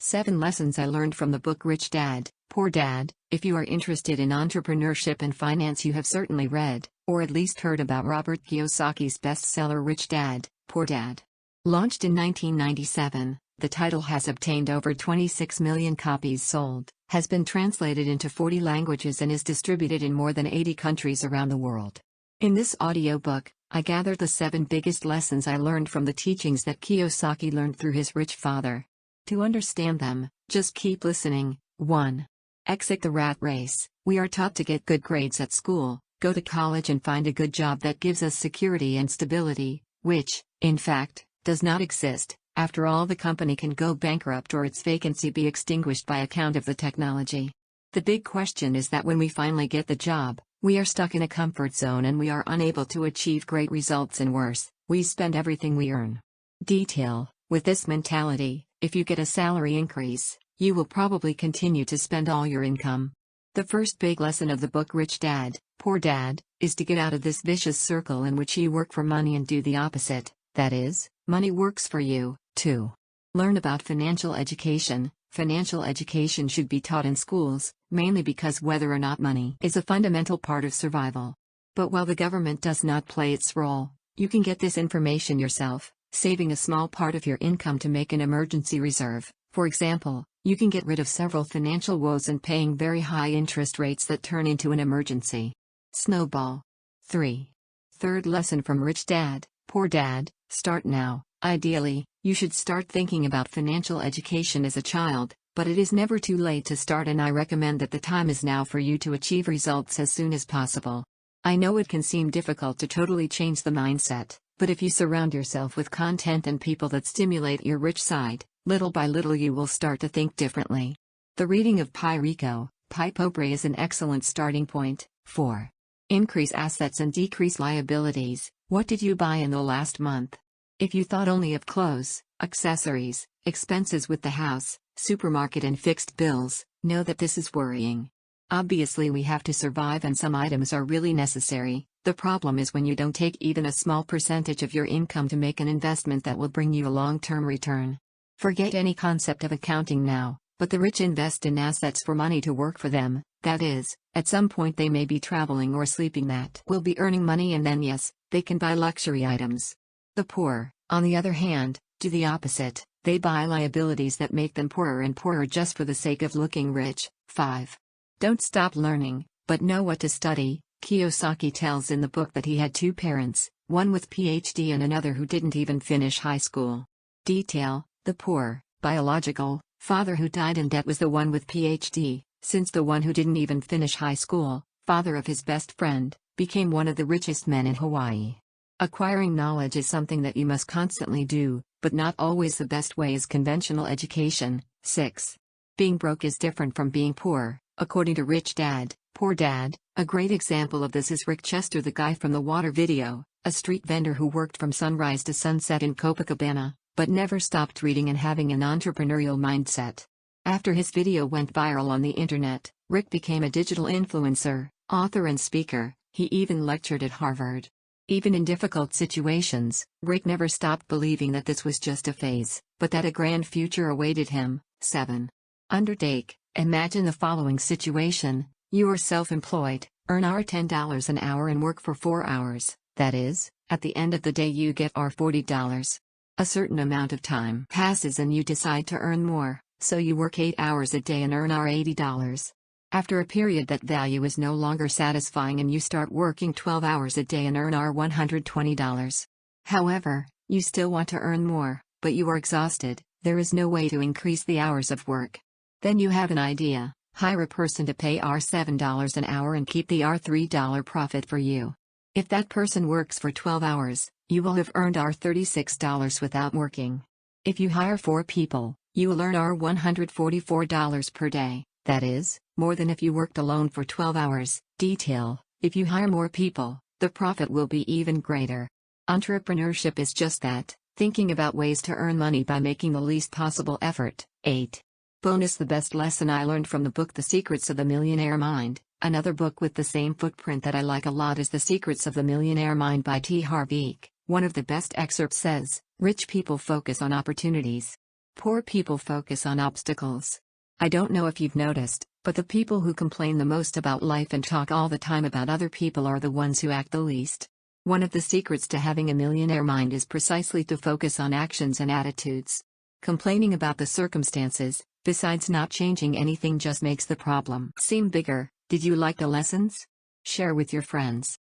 7 Lessons I Learned from the Book Rich Dad, Poor Dad. If you are interested in entrepreneurship and finance, you have certainly read, or at least heard about Robert Kiyosaki's bestseller Rich Dad, Poor Dad. Launched in 1997, the title has obtained over 26 million copies sold, has been translated into 40 languages and is distributed in more than 80 countries around the world. In this audiobook, I gathered the 7 biggest lessons I learned from the teachings that Kiyosaki learned through his rich father. To understand them, just keep listening. 1. Exit the rat race. We are taught to get good grades at school, go to college and find a good job that gives us security and stability, which, in fact, does not exist. After all, the company can go bankrupt or its vacancy be extinguished by account of the technology. The big question is that when we finally get the job, we are stuck in a comfort zone and we are unable to achieve great results, and worse, we spend everything we earn. Detail. With this mentality, if you get a salary increase, you will probably continue to spend all your income. The first big lesson of the book Rich Dad, Poor Dad, is to get out of this vicious circle in which you work for money and do the opposite, that is, money works for you. 2. Learn about financial education. Financial education should be taught in schools, mainly because whether or not money is a fundamental part of survival. But while the government does not play its role, you can get this information yourself, saving a small part of your income to make an emergency reserve. For example, you can get rid of several financial woes and paying very high interest rates that turn into an emergency. Snowball. 3. Third lesson from Rich Dad, Poor Dad. Start now. Ideally, you should start thinking about financial education as a child, but it is never too late to start, and I recommend that the time is now for you to achieve results as soon as possible. I know it can seem difficult to totally change the mindset, but if you surround yourself with content and people that stimulate your rich side, little by little you will start to think differently. The reading of Pi Rico, Pi Pobre is an excellent starting point. 4. Increase assets and decrease liabilities. What did you buy in the last month? If you thought only of clothes, accessories, expenses with the house, supermarket and fixed bills, know that this is worrying. Obviously we have to survive and some items are really necessary. The problem is when you don't take even a small percentage of your income to make an investment that will bring you a long-term return. Forget any concept of accounting now, but the rich invest in assets for money to work for them, that is, at some point they may be traveling or sleeping that will be earning money, and then yes, they can buy luxury items. The poor, on the other hand, do the opposite. They buy liabilities that make them poorer and poorer just for the sake of looking rich. 5. Don't stop learning, but know what to study. Kiyosaki tells in the book that he had 2 parents, one with PhD and another who didn't even finish high school. Detail. The poor, biological, father who died in debt was the one with PhD, since the one who didn't even finish high school, father of his best friend, became one of the richest men in Hawaii. Acquiring knowledge is something that you must constantly do, but not always the best way is conventional education. 6. Being broke is different from being poor, according to Rich Dad, Poor Dad. A great example of this is Rick Chester, the guy from the water video, a street vendor who worked from sunrise to sunset in Copacabana, but never stopped reading and having an entrepreneurial mindset. After his video went viral on the internet, Rick became a digital influencer, author and speaker. He even lectured at Harvard. Even in difficult situations, Rick never stopped believing that this was just a phase, but that a grand future awaited him. 7. Undertake. Imagine the following situation. You are self-employed, earn $10 an hour and work for 4 hours, that is, at the end of the day you get $40. A certain amount of time passes and you decide to earn more, so you work 8 hours a day and earn $80. After a period that value is no longer satisfying and you start working 12 hours a day and earn $120. However, you still want to earn more, but you are exhausted, there is no way to increase the hours of work. Then you have an idea, hire a person to pay $7 an hour and keep the $3 profit for you. If that person works for 12 hours, you will have earned $36 without working. If you hire 4 people, you will earn $144 per day, that is, more than if you worked alone for 12 hours. Detail. If you hire more people, the profit will be even greater. Entrepreneurship is just that, thinking about ways to earn money by making the least possible effort. 8. Bonus. The best lesson I learned from the book The Secrets of the Millionaire Mind. Another book with the same footprint that I like a lot is The Secrets of the Millionaire Mind by T. Harv Eek. One of the best excerpts says, "Rich people focus on opportunities. Poor people focus on obstacles. I don't know if you've noticed, but the people who complain the most about life and talk all the time about other people are the ones who act the least. One of the secrets to having a millionaire mind is precisely to focus on actions and attitudes. Complaining about the circumstances, besides not changing anything, just makes the problem seem bigger. Did you like the lessons? Share with your friends.